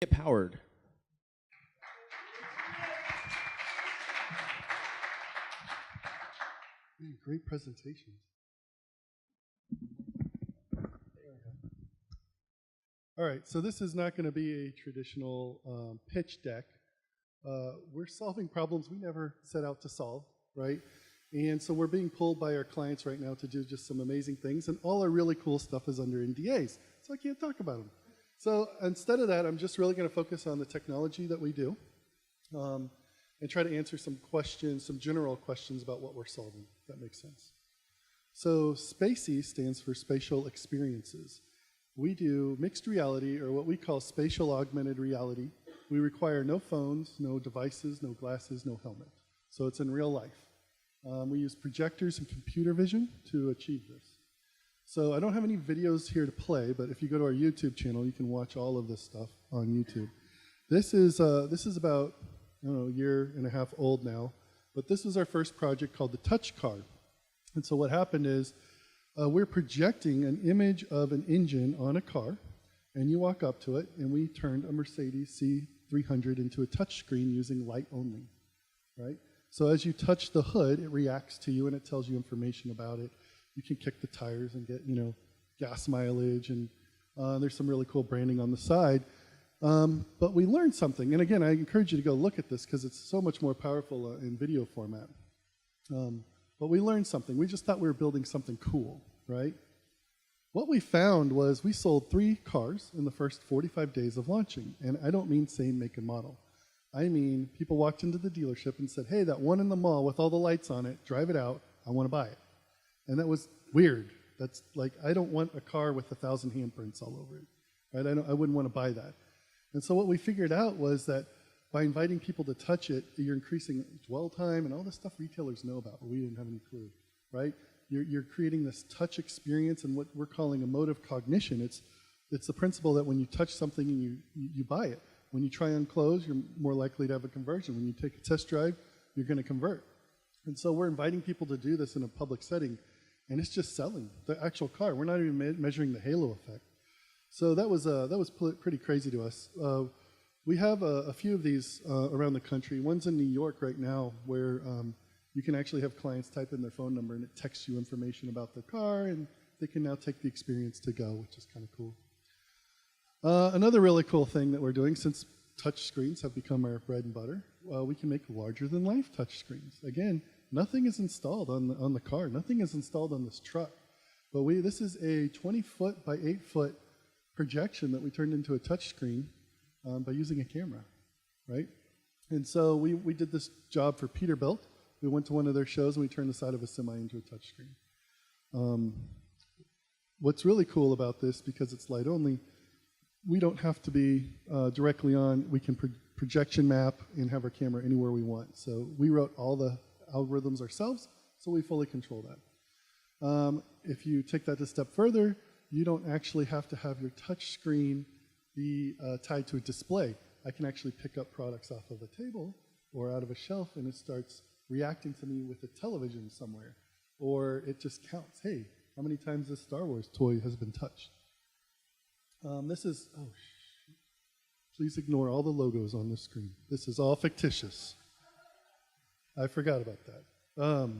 Get powered. Man, great presentation. All right, so this is not going to be a traditional pitch deck. We're solving problems we never set out to solve, right? And so we're being pulled by our clients right now to do just some amazing things, and all our really cool stuff is under NDAs, so I can't talk about them. So instead of that, I'm just really going to focus on the technology that we do and try to answer some questions, some general questions about what we're solving, if that makes sense. So Spacee stands for Spatial Experiences. We do mixed reality, or what we call spatial augmented reality. We require no phones, no devices, no glasses, no helmet. So it's in real life. We use projectors and computer vision to achieve this. So I don't have any videos here to play, but if you go to our YouTube channel, you can watch all of this stuff on YouTube. This is about, I don't know, a year and a half old now, but this was our first project called the Touch Car. And so what happened is we're projecting an image of an engine on a car, and you walk up to it, and we turned a Mercedes C300 into a touch screen using light only, right? So as you touch the hood, it reacts to you, and it tells you information about it. You can kick the tires and get, gas mileage, and there's some really cool branding on the side. But we learned something, and again, I encourage you to go look at this because it's so much more powerful in video format. But we learned something. We just thought we were building something cool, right? What we found was we sold 3 cars in the first 45 days of launching, and I don't mean same make and model. I mean, people walked into the dealership and said, hey, that one in the mall with all the lights on it, drive it out, I want to buy it. And that was weird. That's like, I don't want a car with 1,000 handprints all over it, right? I wouldn't want to buy that. And so what we figured out was that by inviting people to touch it, you're increasing dwell time and all the stuff retailers know about, but we didn't have any clue, right? You're creating this touch experience and what we're calling emotive cognition. It's the principle that when you touch something and you buy it. When you try on clothes, you're more likely to have a conversion. When you take a test drive, you're going to convert. And so we're inviting people to do this in a public setting, and it's just selling the actual car. We're not even measuring the halo effect. So that was pretty crazy to us. We have a few of these around the country. One's in New York right now where you can actually have clients type in their phone number and it texts you information about their car, and they can now take the experience to go, which is kind of cool. Another really cool thing that we're doing, since touch screens have become our bread and butter, we can make larger than life touch screens. Again, nothing is installed on the car. Nothing is installed on this truck. But this is a 20-foot by 8-foot projection that we turned into a touch screen by using a camera, right? And so we did this job for Peterbilt. We went to one of their shows and we turned the side of a semi into a touch screen. What's really cool about this, because it's light only, we don't have to be directly on. We can projection map and have our camera anywhere we want. So we wrote all the algorithms ourselves, so we fully control that. If you take that a step further, you don't actually have to have your touch screen be tied to a display. I can actually pick up products off of a table or out of a shelf, and it starts reacting to me with a television somewhere. Or it just counts, hey, how many times this Star Wars toy has been touched? Please ignore all the logos on this screen. This is all fictitious. I forgot about that.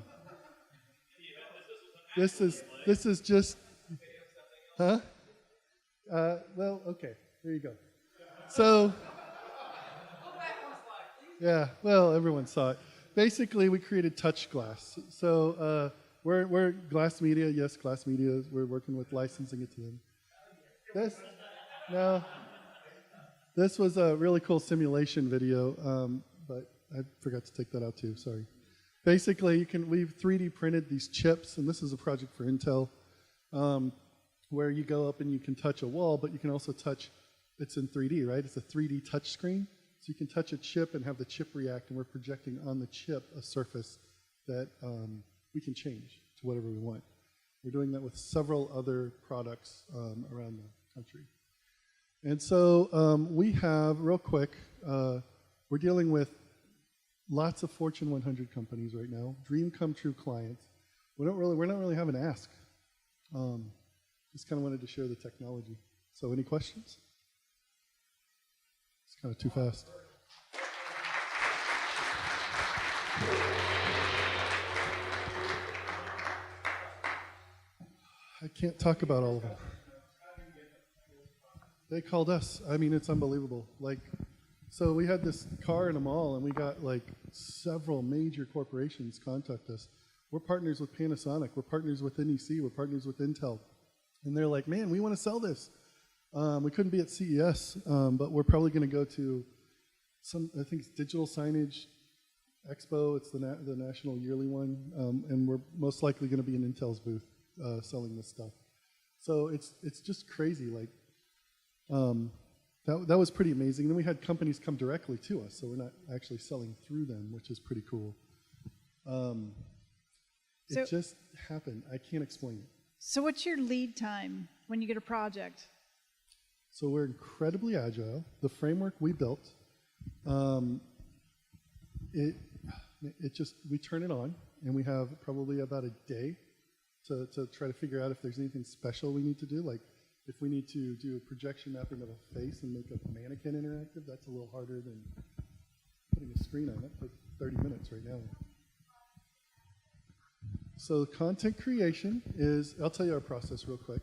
This is just, huh? Well, okay, there you go. So, yeah, well, everyone saw it. Basically, we created touch glass. So we're Glass Media. Yes, Glass Media. We're working with licensing it to them. This was a really cool simulation video, but I forgot to take that out too. Sorry. Basically, we've 3D printed these chips, and this is a project for Intel, where you go up and you can touch a wall, but you can also touch. It's in 3D, right? It's a 3D touch screen. So you can touch a chip and have the chip react, and we're projecting on the chip a surface that we can change to whatever we want. We're doing that with several other products around the country. And so we have, real quick, we're dealing with lots of Fortune 100 companies right now, dream come true clients. We're not really having to ask. Just kind of wanted to share the technology. So any questions? kind of too fast. I can't talk about all of them. They called us. I mean, it's unbelievable. Like, so we had this car in a mall, and we got like several major corporations contact us. We're partners with Panasonic. We're partners with NEC. We're partners with Intel. And they're like, man, we want to sell this. We couldn't be at CES, but we're probably going to go to some, I think it's Digital Signage Expo. It's the national yearly one. And we're most likely going to be in Intel's booth selling this stuff. So it's just crazy. Like, that was pretty amazing. Then we had companies come directly to us, so we're not actually selling through them, which is pretty cool. It just happened. I can't explain it. So what's your lead time when you get a project? So we're incredibly agile. The framework we built, we turn it on, and we have probably about a day to try to figure out if there's anything special we need to do. Like if we need to do a projection mapping of a face and make a mannequin interactive, that's a little harder than putting a screen on it. It takes 30 minutes right now. So content creation is, I'll tell you our process real quick.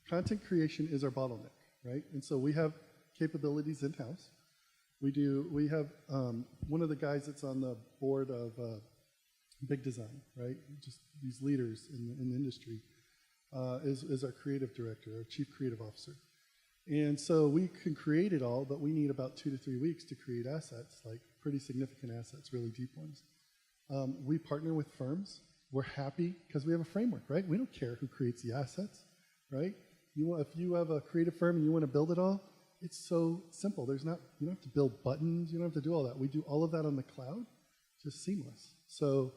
Content creation is our bottleneck, right? And so we have capabilities in-house. We have one of the guys that's on the board of Big Design, right? Just these leaders in the industry is our creative director, our chief creative officer. And so we can create it all, but we need about 2 to 3 weeks to create assets, like pretty significant assets, really deep ones. We partner with firms. We're happy because we have a framework, right? We don't care who creates the assets, right? If you have a creative firm and you want to build it all, it's so simple. You don't have to build buttons. You don't have to do all that. We do all of that on the cloud, just seamless. So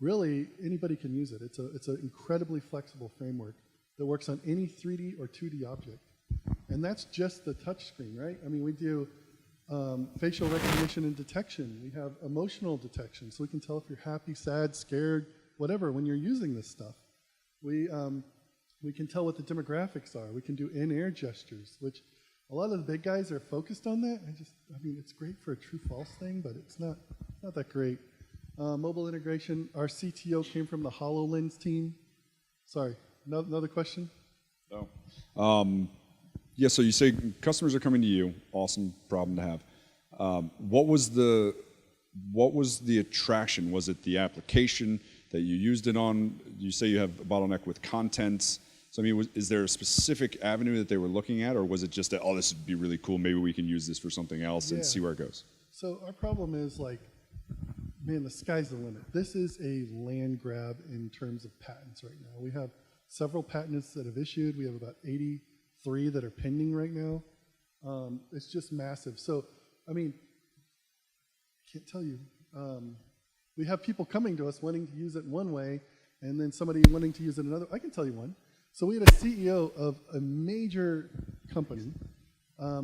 really, anybody can use it. It's an incredibly flexible framework that works on any 3D or 2D object. And that's just the touch screen, right? I mean, we do facial recognition and detection. We have emotional detection, so we can tell if you're happy, sad, scared, whatever, when you're using this stuff. We can tell what the demographics are. We can do in-air gestures, which a lot of the big guys are focused on that. I mean, it's great for a true-false thing, but it's not that great. Mobile integration, our CTO came from the HoloLens team. Sorry, another question? No. Yeah, so you say customers are coming to you. Awesome problem to have. What was the attraction? Was it the application that you used it on? You say you have a bottleneck with contents. So I mean, is there a specific avenue that they were looking at, or was it just that, oh, this would be really cool, maybe we can use this for something else and see where it goes? So our problem is like, man, the sky's the limit. This is a land grab in terms of patents right now. We have several patents that have issued. We have about 83 that are pending right now. It's just massive. So, I mean, I can't tell you. We have people coming to us wanting to use it one way, and then somebody wanting to use it another. I can tell you one. So we had a CEO of a major company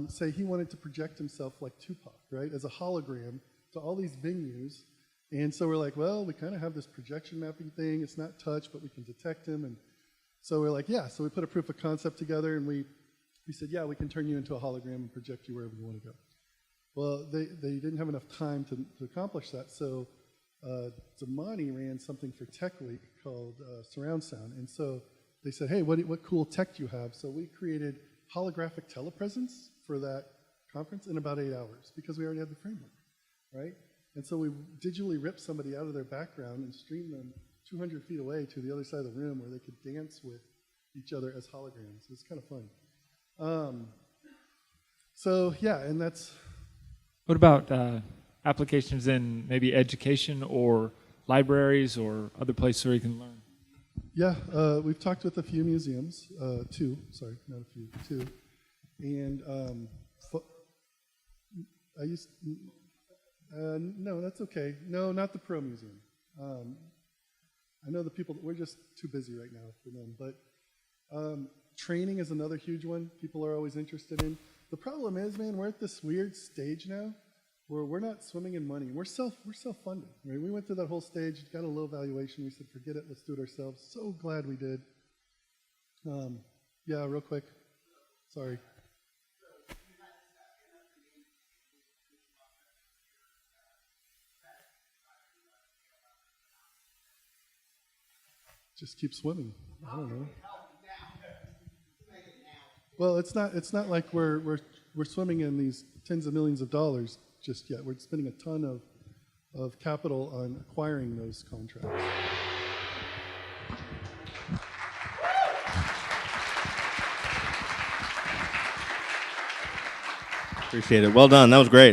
say he wanted to project himself like Tupac, right, as a hologram to all these venues. And so we're like, well, we kind of have this projection mapping thing. It's not touch, but we can detect him. And so we're like, yeah. So we put a proof of concept together, and we said, yeah, we can turn you into a hologram and project you wherever you want to go. Well, they didn't have enough time to accomplish that. So Zamani ran something for Tech Week called Surround Sound. And so they said, hey, what cool tech do you have? So we created holographic telepresence for that conference in about 8 hours because we already had the framework, right? And so we digitally ripped somebody out of their background and streamed them 200 feet away to the other side of the room where they could dance with each other as holograms. It was kind of fun. So yeah, and that's... What about applications in maybe education or libraries or other places where you can learn? Yeah, we've talked with a few museums, two, and no, that's okay. No, not the Pro Museum. I know the people, we're just too busy right now for them, but training is another huge one people are always interested in. The problem is, man, we're at this weird stage now where we're not swimming in money. We're self-funded. Right? We went through that whole stage, got a low valuation. We said, forget it, let's do it ourselves. So glad we did. Yeah, real quick. Sorry. just keep swimming. I don't know. Well, it's not like we're swimming in these tens of millions of dollars just yet. We're spending a ton of capital on acquiring those contracts. Appreciate it. Well done. That was great.